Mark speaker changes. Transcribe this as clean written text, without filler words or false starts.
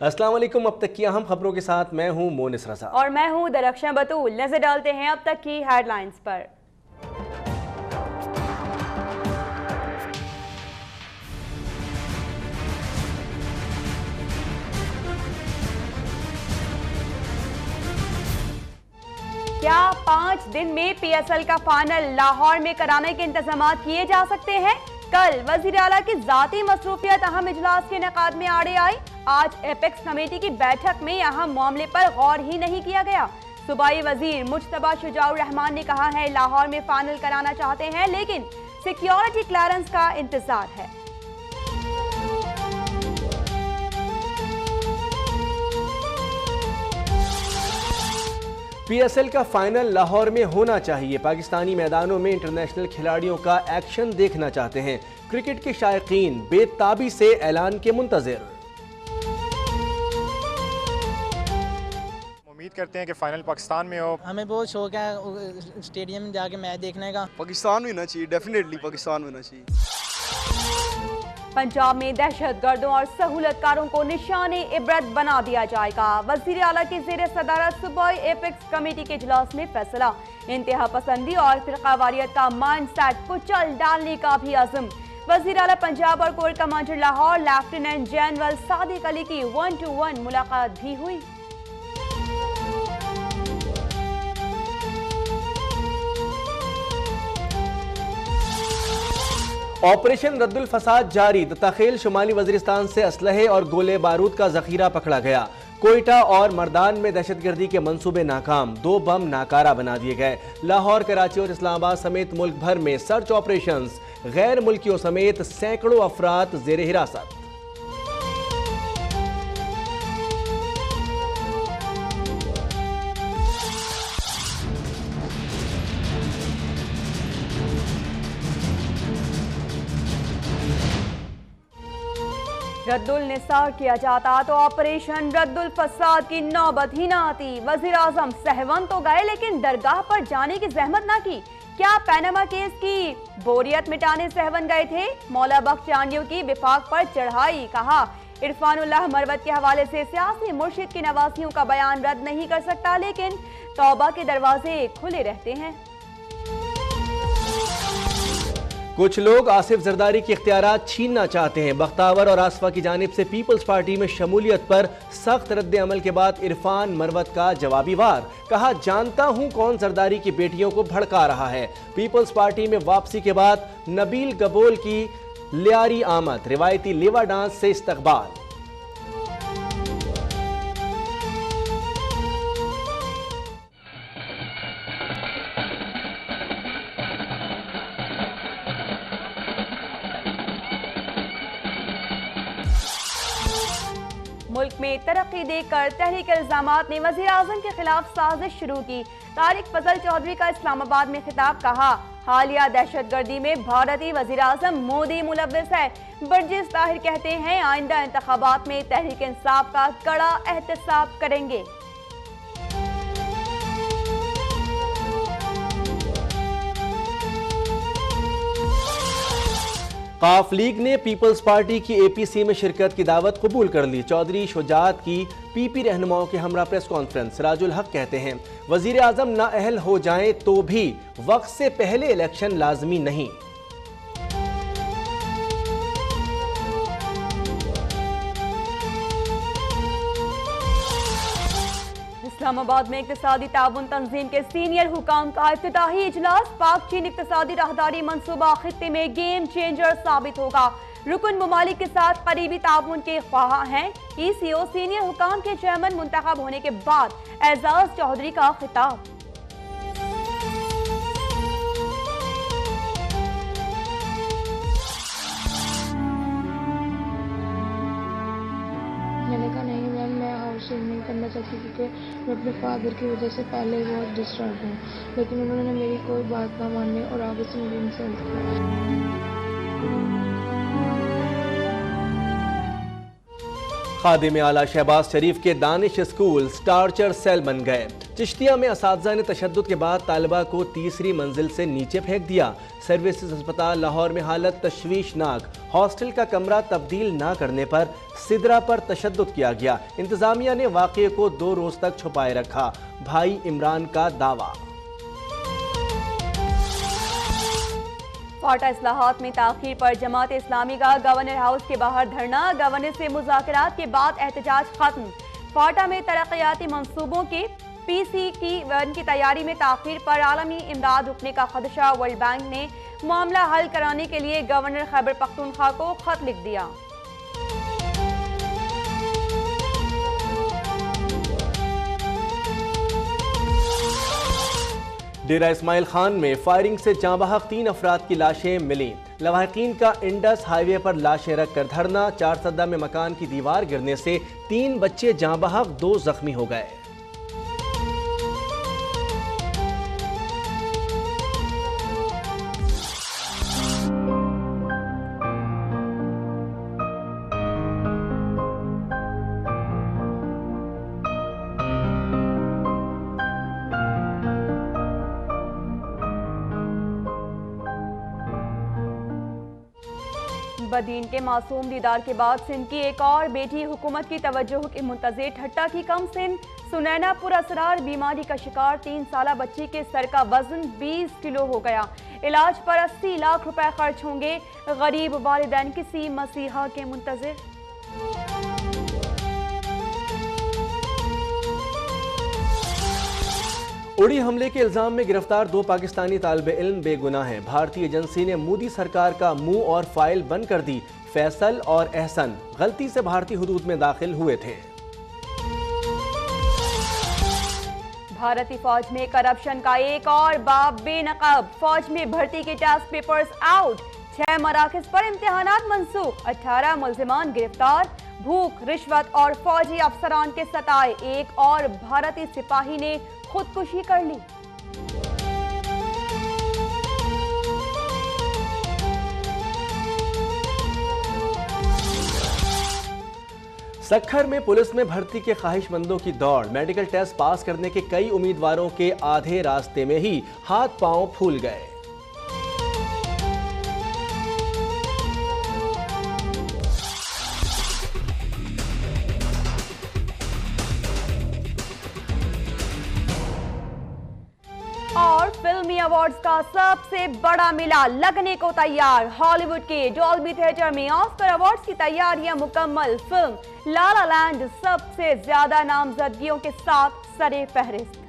Speaker 1: अस्सलाम वालेकुम। अब तक की अहम खबरों के साथ मैं हूं मोनिस रजा
Speaker 2: और मैं हूं दरख्शां बतूल। नजर डालते हैं अब तक की हेडलाइंस पर। क्या 5 दिन में PSL का फाइनल लाहौर में कराने के इंतजाम किए जा सकते हैं? कल वजीर आला की जाती मसरूफियत अहम इजलास के इनेकाद में आड़े आई। आज एपेक्स कमेटी की बैठक में अहम मामले पर गौर ही नहीं किया गया। सूबाई वजीर मुज्तबा शुजाउर रहमान ने कहा है लाहौर में फाइनल कराना चाहते हैं लेकिन सिक्योरिटी क्लियरेंस का इंतजार है।
Speaker 1: PSL का फाइनल लाहौर में होना चाहिए। पाकिस्तानी मैदानों में इंटरनेशनल खिलाड़ियों का एक्शन देखना चाहते हैं। क्रिकेट के शायकीन बेताबी से ऐलान के मुंतजिर।
Speaker 3: उम्मीद करते हैं कि फाइनल पाकिस्तान में हो।
Speaker 4: हमें बहुत शौक है स्टेडियम में जाके मैच देखने का।
Speaker 5: पाकिस्तान में होना चाहिए, डेफिनेटली पाकिस्तान में होना चाहिए।
Speaker 2: पंजाब में दहशतगर्दों और सहूलतकारों को निशाने इबरत बना दिया जाएगा। वजीर आला की जेर सदारत सूबाई एपेक्स कमेटी के इजलास में फैसला। इंतहा पसंदी और फिरकावारियत का माइंड सेट कुचल डालने का भी अज़्म। वजीर आला पंजाब और core commander Lahore lieutenant general Sadiq Ali की 1-to-1 मुलाकात भी हुई।
Speaker 1: ऑपरेशन रद्दुल फसाद जारी। दत्ताखेल शुमाली वजीरिस्तान से असलहे और गोले बारूद का जखीरा पकड़ा गया। कोयटा और मर्दान में दहशतगर्दी के मंसूबे नाकाम। 2 बम नाकारा बना दिए गए। लाहौर, कराची और इस्लामाबाद समेत मुल्क भर में सर्च ऑपरेशंस। गैर मुल्कियों समेत सैकड़ों अफराद जेर हिरासत।
Speaker 2: रद्दुल निसार किया जाता तो ऑपरेशन रद्दुल फसाद की नौबत ही ना आती। वजीर आजम सहवन तो गए लेकिन दरगाह पर जाने की जहमत ना की। क्या पैनामा केस की बोरियत मिटाने सहवन गए थे? मौला बख्श चांडियों की विफाक पर चढ़ाई। कहा इरफानुल्लाह मरवत के हवाले से सियासी मुर्शिद की नवासियों का बयान रद्द नहीं कर सकता लेकिन तौबा के दरवाजे खुले रहते हैं।
Speaker 1: कुछ लोग आसिफ जरदारी के इख्तियारात छीनना चाहते हैं। बख्तावर और आसफा की जानिब से पीपल्स पार्टी में शमूलियत पर सख्त रद्द अमल के बाद इरफान मरवत का जवाबी वार। कहा जानता हूं कौन जरदारी की बेटियों को भड़का रहा है। पीपल्स पार्टी में वापसी के बाद नबील गबोल की लियारी आमद। रिवायती लेवा डांस से इस्तकबाल।
Speaker 2: मुल्क में तरक्की देखकर तहरीक इल्जामात ने वजीर आजम के खिलाफ साजिश शुरू की। तारिक फजल चौधरी का इस्लामाबाद में खिताब। कहा हालिया दहशतगर्दी में भारतीय वजीर आजम मोदी मुलव्विस है। बर्जिस ताहिर कहते हैं आइंदा इंतखाबात में तहरीक इंसाफ का कड़ा एहतसाब करेंगे।
Speaker 1: काफ लीग ने पीपल्स पार्टी की APC में शिरकत की दावत कबूल कर ली। चौधरी शुजात की PP रहनुमाओं के हमरा प्रेस कॉन्फ्रेंस। सिराजुल हक कहते हैं वजीर आजम नाअहल हो जाएं तो भी वक्त से पहले इलेक्शन लाजमी नहीं।
Speaker 2: इस्लामाबाद में इक्तिसादी ताउन तंजीम के सीनियर हुकाम का इफ्तिताही इजलास। पाक चीन इक्तिसादी राहदारी मंसूबा खित्ते में गेम चेंजर साबित होगा। रुकन ममालिक के साथ करीबी ताउन के ख्वाह हैं। ECO सीनियर हुकाम के चेयरमैन मुंतखब होने के बाद एजाज चौधरी का खिताब।
Speaker 6: मैंने कहा नहीं मैम मैं हाउस नहीं करना चाहती क्योंकि मैं अपने फादर की वजह से पहले ही बहुत डिस्टर्ब हूँ, लेकिन उन्होंने मेरी कोई बात ना मानी और आगे से मुझे इंसल्ट किया।
Speaker 1: खादिम आला शहबाज शरीफ के दानिश स्कूल टार्चर सेल बन गए। चिश्तिया में असातिज़ा ने तशद्दुद के बाद तालिबा को तीसरी मंजिल से नीचे फेंक दिया। सर्विसेज अस्पताल लाहौर में हालत तशवीशनाक। हॉस्टल का कमरा तब्दील न करने पर सिदरा पर तशद्दुद किया गया। इंतजामिया ने वाक़े को 2 रोज तक छुपाए रखा। भाई इमरान का दावा।
Speaker 2: फाटा इस्लाहात में ताख़ीर पर जमात इस्लामी का गवर्नर हाउस के बाहर धरना। गवर्नर से मुज़ाकरात के बाद एहतजाज खत्म। फाटा में तरक्याती मंसूबों के PC की तैयारी में ताख़ीर पर आलमी इमदाद रुकने का खदशा। वर्ल्ड बैंक ने मामला हल कराने के लिए गवर्नर खैबर पख्तूनख्वा को खत लिख दिया।
Speaker 1: डेरा इस्माइल खान में फायरिंग से जांबहक 3 अफराद की लाशें मिली। लवाहिकीन का इंडस हाईवे पर लाशें रखकर धरना। 4 सद्दा में मकान की दीवार गिरने से 3 बच्चे जांबहक, 2 जख्मी हो गए।
Speaker 2: बदीन के मासूम दीदार के बाद सिंध की एक और बेटी हुकूमत की तवज्जो के मुंतज़िर। ठट्टा की कम सिन सुनैना पुरअसरार बीमारी का शिकार 3 साला बच्ची के सर का वजन 20 किलो हो गया। इलाज पर 80 लाख रुपए खर्च होंगे। गरीब वालिदैन किसी मसीहा के मुंतज़िर।
Speaker 1: उड़ी हमले के इल्जाम में गिरफ्तार 2 पाकिस्तानी तालिबे इल्म बेगुनाह हैं। भारतीय एजेंसी ने मोदी सरकार का मुंह और फाइल बंद कर दी। फैसल और एहसन गलती से भारतीय हुदूद में दाखिल हुए थे।
Speaker 2: भारतीय फौज में करप्शन का एक और बाब बेनकाब। फौज में भर्ती के टेस्ट पेपर्स आउट। 6 मराकज पर इम्तिहानात मंसूख। 18 मुल्जिमान गिरफ्तार। भूख, रिश्वत और फौजी अफसरान के सताए। एक और भारतीय सिपाही ने खुदकुशी कर ली।
Speaker 1: सक्खर में पुलिस में भर्ती के ख्वाहिशमंदों की दौड़। मेडिकल टेस्ट पास करने के कई उम्मीदवारों के आधे रास्ते में ही हाथ पांव फूल गए।
Speaker 2: और फिल्मी अवार्ड्स का सबसे बड़ा मेला लगने को तैयार। हॉलीवुड के डॉल्बी थिएटर में ऑस्कर अवार्ड्स की तैयारियां मुकम्मल। फिल्म ला ला लैंड सबसे ज्यादा नामजदगियों के साथ सरे फहरिस्त।